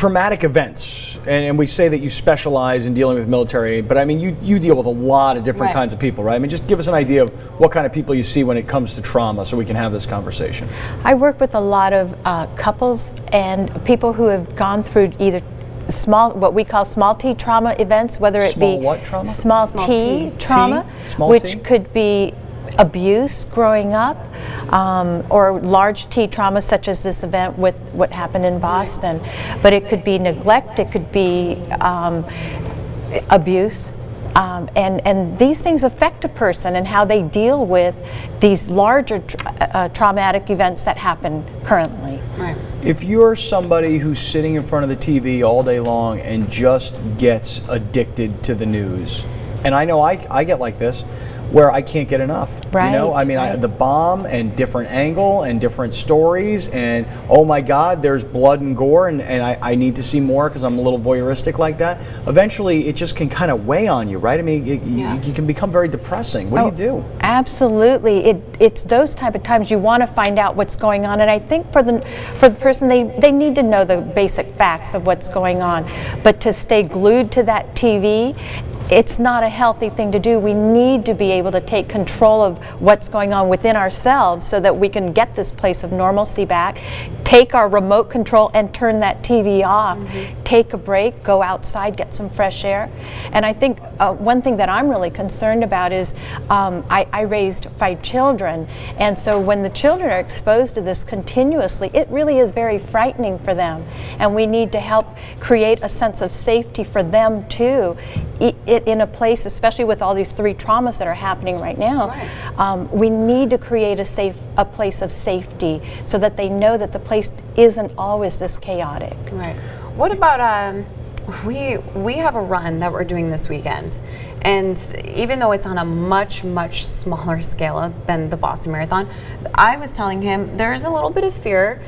traumatic events, and we say that you specialize in dealing with military, but I mean you deal with a lot of different kinds of people, right? I mean, just give us an idea of what kind of people you see when it comes to trauma so we can have this conversation. I work with a lot of couples and people who have gone through either what we call small T trauma events, whether it be what trauma? Small T trauma, which could be abuse growing up, or large T trauma such as this event with what happened in Boston. But it could be neglect, it could be abuse, and these things affect a person and how they deal with these larger traumatic events that happen currently. Right. If you're somebody who's sitting in front of the TV all day long and just gets addicted to the news, and I know I get like this, where I can't get enough. Right. You know, I mean, the bomb and different angle and different stories, and oh my God, there's blood and gore, and I need to see more because I'm a little voyeuristic like that. Eventually, it just can kind of weigh on you, right? I mean, you can become very depressing. What do you do? Absolutely. It's those type of times you want to find out what's going on, and I think for the person, they need to know the basic facts of what's going on, but to stay glued to that TV, it's not a healthy thing to do. We need to be able to take control of what's going on within ourselves so that we can get this place of normalcy back, take our remote control and turn that TV off, take a break, go outside, get some fresh air. And I think one thing that I'm really concerned about is I raised 5 children, and so when the children are exposed to this continuously, it really is very frightening for them, and we need to help create a sense of safety for them too. In a place, especially with all these 3 traumas that are happening right now, we need to create a place of safety so that they know that the place isn't always this chaotic. Right. What about we have a run that we're doing this weekend, and even though it's on a much smaller scale than the Boston Marathon, I was telling him there's a little bit of fear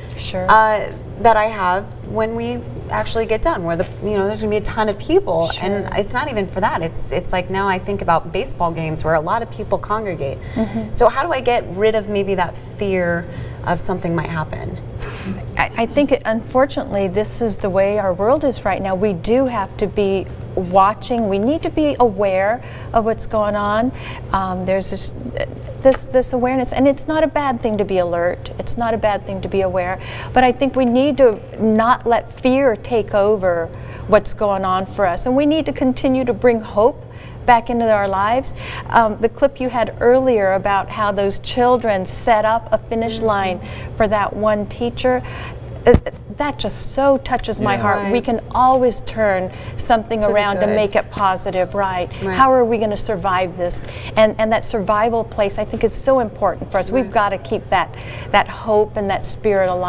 that I have when we actually get done, where there's gonna be a ton of people, and it's not even for that. It's like now I think about baseball games where a lot of people congregate. So how do I get rid of maybe that fear of something might happen? I think unfortunately this is the way our world is right now. We do have to be watching. We need to be aware of what's going on. There's this awareness, and it's not a bad thing to be alert. It's not a bad thing to be aware, but I think we need to not let fear take over what's going on for us, and we need to continue to bring hope back into our lives. The clip you had earlier about how those children set up a finish line for that one teacher, that just so touches my heart. We can always turn something around to make it positive, right? How are we going to survive this? And that survival place, I think, is so important for us. We've got to keep that hope and that spirit alive.